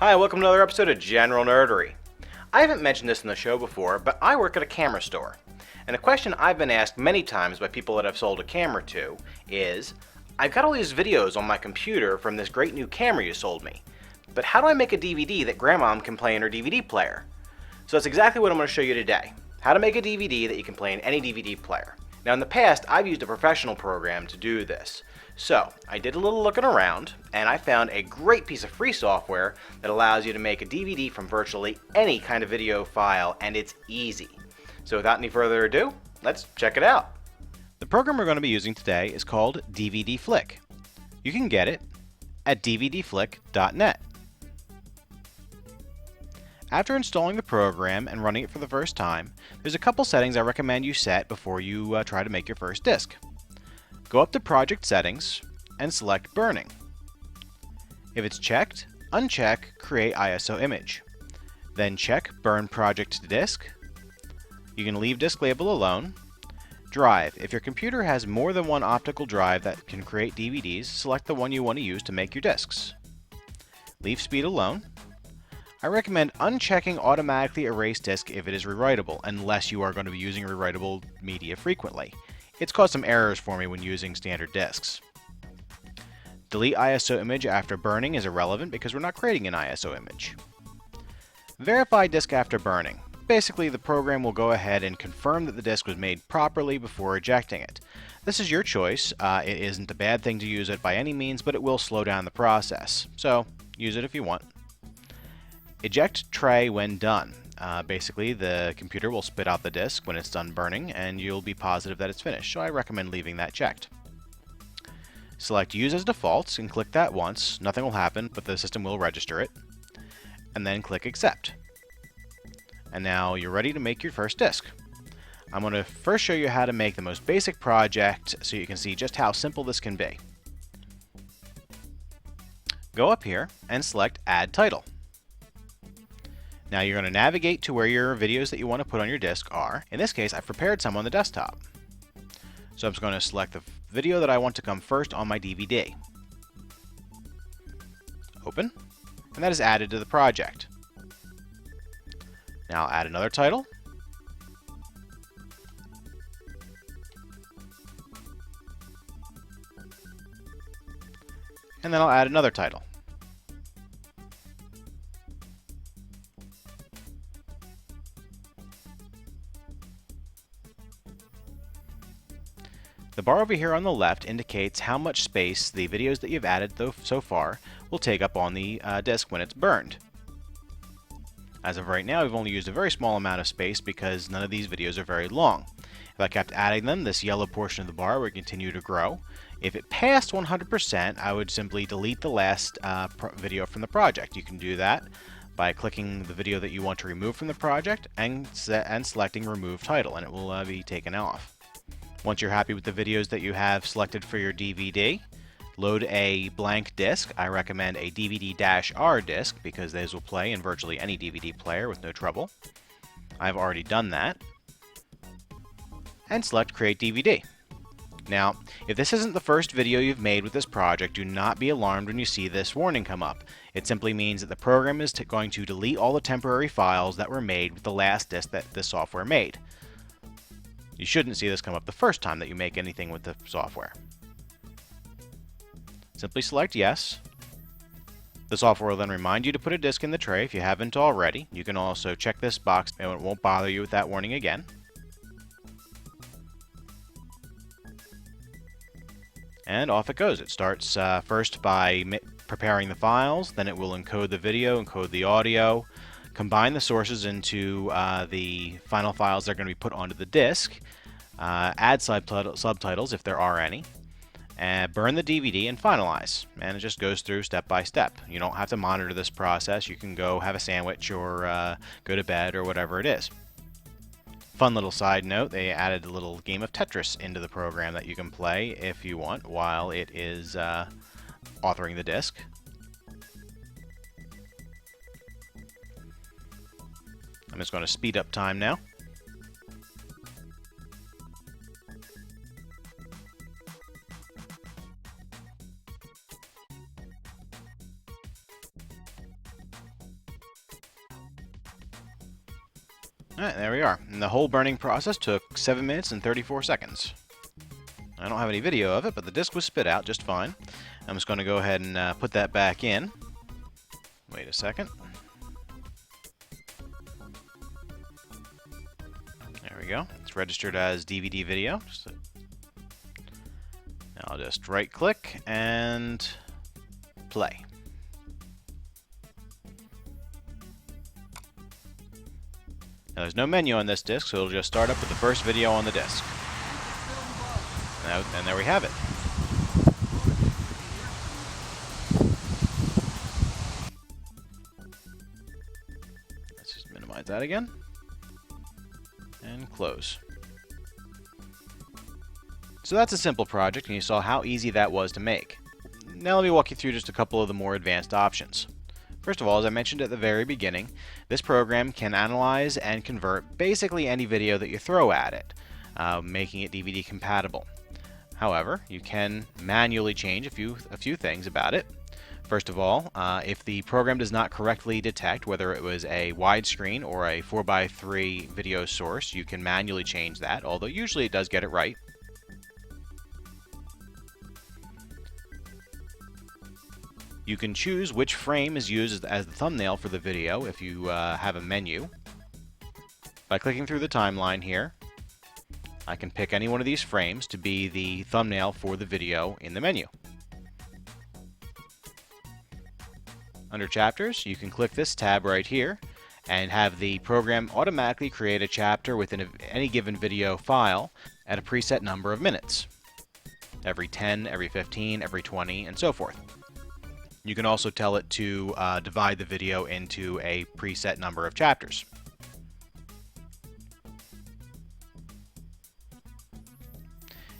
Hi, welcome to another episode of General Nerdery. I haven't mentioned this in the show before, but I work at a camera store. And a question I've been asked many times by people that I've sold a camera to is, I've got all these videos on my computer from this great new camera you sold me, but how do I make a DVD that Grandmom can play in her DVD player? So that's exactly what I'm going to show you today. How to make a DVD that you can play in any DVD player. Now in the past, I've used a professional program to do this. So, I did a little looking around, and I found a great piece of free software that allows you to make a DVD from virtually any kind of video file, and it's easy. So without any further ado, let's check it out. The program we're going to be using today is called DVD Flick. You can get it at dvdflick.net. After installing the program and running it for the first time, there's a couple settings I recommend you set before you try to make your first disc. Go up to Project Settings and select Burning. If it's checked, uncheck Create ISO Image. Then check Burn Project to Disk. You can leave disk label alone. Drive. If your computer has more than one optical drive that can create DVDs, select the one you want to use to make your discs. Leave speed alone. I recommend unchecking Automatically Erase Disk if it is rewritable, unless you are going to be using rewritable media frequently. It's caused some errors for me when using standard disks. Delete ISO image after burning is irrelevant because we're not creating an ISO image. Verify disk after burning. Basically, the program will go ahead and confirm that the disk was made properly before ejecting it. This is your choice. It isn't a bad thing to use it by any means, but it will slow down the process. So, use it if you want. Eject tray when done. Basically, the computer will spit out the disk when it's done burning, and you'll be positive that it's finished, so I recommend leaving that checked. Select Use as Default and click that once. Nothing will happen, but the system will register it. And then click Accept. And now you're ready to make your first disk. I'm going to first show you how to make the most basic project so you can see just how simple this can be. Go up here and select Add Title. Now you're going to navigate to where your videos that you want to put on your disk are. In this case, I've prepared some on the desktop. So I'm just going to select the video that I want to come first on my DVD. Open, and that is added to the project. Now I'll add another title. And then I'll add another title. The bar over here on the left indicates how much space the videos that you've added so far will take up on the disk when it's burned. As of right now, we've only used a very small amount of space because none of these videos are very long. If I kept adding them, this yellow portion of the bar would continue to grow. If it passed 100%, I would simply delete the last video from the project. You can do that by clicking the video that you want to remove from the project and selecting Remove Title, and it will be taken off. Once you're happy with the videos that you have selected for your DVD, load a blank disc. I recommend a DVD-R disc because those will play in virtually any DVD player with no trouble. I've already done that. And select Create DVD. Now, if this isn't the first video you've made with this project, do not be alarmed when you see this warning come up. It simply means that the program is going to delete all the temporary files that were made with the last disc that the software made. You shouldn't see this come up the first time that you make anything with the software. Simply select Yes. The software will then remind you to put a disk in the tray if you haven't already. You can also check this box and it won't bother you with that warning again. And off it goes. It starts first by preparing the files, then it will encode the video, encode the audio, combine the sources into the final files that are going to be put onto the disk, add subtitles if there are any, and burn the DVD and finalize. And it just goes through step by step. You don't have to monitor this process. You can go have a sandwich or go to bed or whatever it is. Fun little side note, they added a little game of Tetris into the program that you can play if you want while it is authoring the disk. I'm just going to speed up time now. Alright, there we are. And the whole burning process took 7 minutes and 34 seconds. I don't have any video of it, but the disk was spit out just fine. I'm just going to go ahead and put that back in. Wait a second. There we go. It's registered as DVD video. Now I'll just right click and play. Now there's no menu on this disc, so it'll just start up with the first video on the disc. And there we have it. Let's just minimize that again. And close. So that's a simple project, and you saw how easy that was to make. Now let me walk you through just a couple of the more advanced options. First of all, as I mentioned at the very beginning, this program can analyze and convert basically any video that you throw at it, making it DVD compatible. However, you can manually change a few things about it. First of all, if the program does not correctly detect whether it was a widescreen or a 4:3 video source, you can manually change that, although usually it does get it right. You can choose which frame is used as the thumbnail for the video if you have a menu. By clicking through the timeline here, I can pick any one of these frames to be the thumbnail for the video in the menu. Under Chapters, you can click this tab right here and have the program automatically create a chapter within any given video file at a preset number of minutes. Every 10, every 15, every 20, and so forth. You can also tell it to divide the video into a preset number of chapters.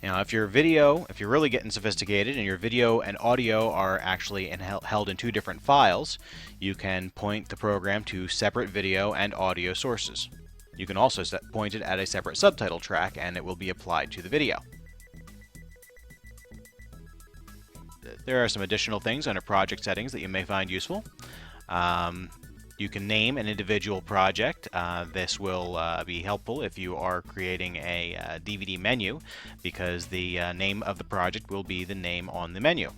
Now, if you're really getting sophisticated and your video and audio are actually held in two different files, you can point the program to separate video and audio sources. You can also point it at a separate subtitle track and it will be applied to the video. There are some additional things under project settings that you may find useful. You can name an individual project. This will be helpful if you are creating a DVD menu, because the name of the project will be the name on the menu.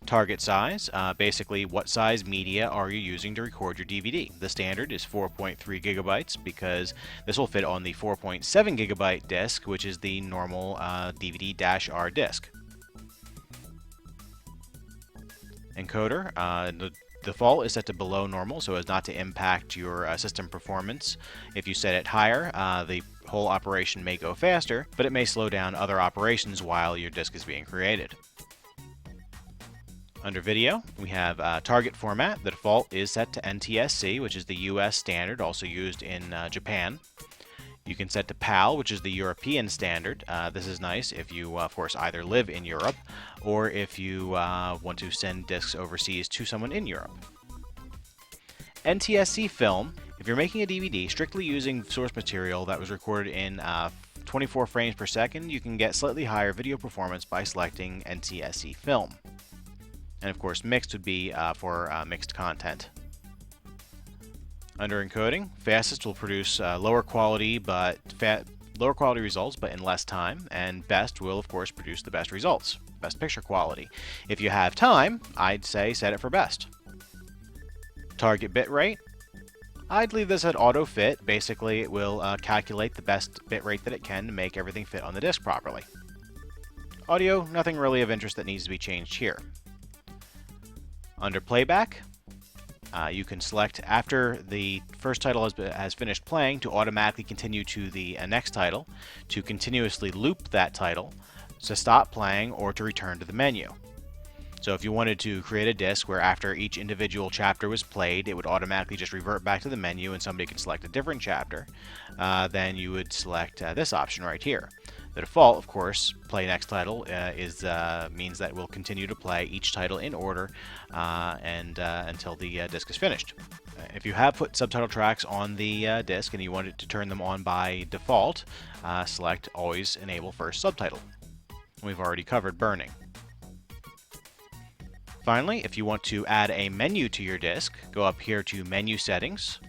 Target size, basically what size media are you using to record your DVD. The standard is 4.3 gigabytes because this will fit on the 4.7 gigabyte disc, which is the normal DVD-R disc. Encoder, the default is set to below normal so as not to impact your system performance. If you set it higher, the whole operation may go faster, but it may slow down other operations while your disk is being created. Under Video, we have target format. The default is set to NTSC, which is the US standard, also used in Japan. You can set to PAL, which is the European standard. This is nice if you, of course, either live in Europe or if you want to send discs overseas to someone in Europe. NTSC film, if you're making a DVD strictly using source material that was recorded in 24 frames per second, you can get slightly higher video performance by selecting NTSC film. And of course, mixed would be for mixed content. Under encoding, fastest will produce lower quality results, but in less time, and best will of course produce the best results, best picture quality. If you have time, I'd say set it for best. Target bitrate, I'd leave this at auto fit. Basically, it will calculate the best bitrate that it can to make everything fit on the disc properly. Audio, nothing really of interest that needs to be changed here. Under playback, you can select after the first title has finished playing to automatically continue to the next title, to continuously loop that title, to stop playing, or to return to the menu. So if you wanted to create a disc where after each individual chapter was played, it would automatically just revert back to the menu and somebody could select a different chapter, then you would select this option right here. The default, of course, play next title means that we'll continue to play each title in order until the disc is finished. If you have put subtitle tracks on the disc and you wanted to turn them on by default, select Always Enable First Subtitle. We've already covered burning. Finally, if you want to add a menu to your disc, go up here to Menu Settings,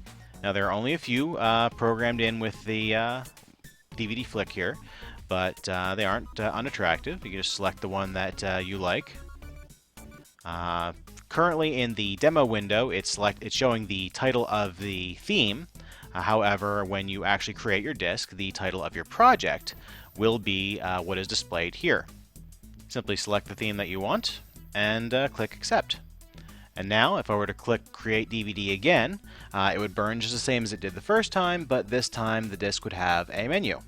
Now there are only a few programmed in with the DVD flick here, but they aren't unattractive. You can just select the one that you like. Currently in the demo window, it's showing the title of the theme. However, when you actually create your disk, the title of your project will be what is displayed here. Simply select the theme that you want and click Accept. And now, if I were to click Create DVD again, it would burn just the same as it did the first time, but this time the disk would have a menu.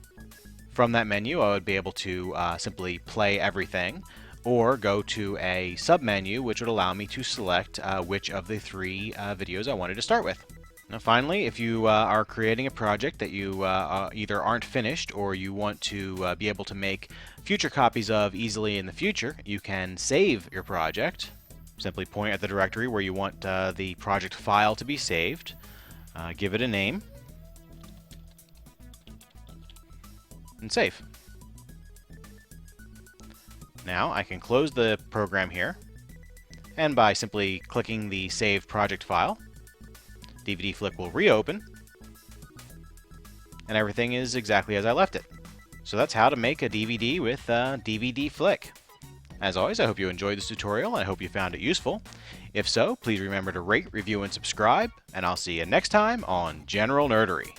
From that menu, I would be able to simply play everything, or go to a submenu, which would allow me to select which of the 3 videos I wanted to start with. Now finally, if you are creating a project that you either aren't finished or you want to be able to make future copies of easily in the future, you can save your project. Simply point at the directory where you want the project file to be saved, give it a name, and save. Now I can close the program here, and by simply clicking the Save Project file, DVD Flick will reopen, and everything is exactly as I left it. So that's how to make a DVD with DVD Flick. As always, I hope you enjoyed this tutorial, and I hope you found it useful. If so, please remember to rate, review, and subscribe, and I'll see you next time on General Nerdery.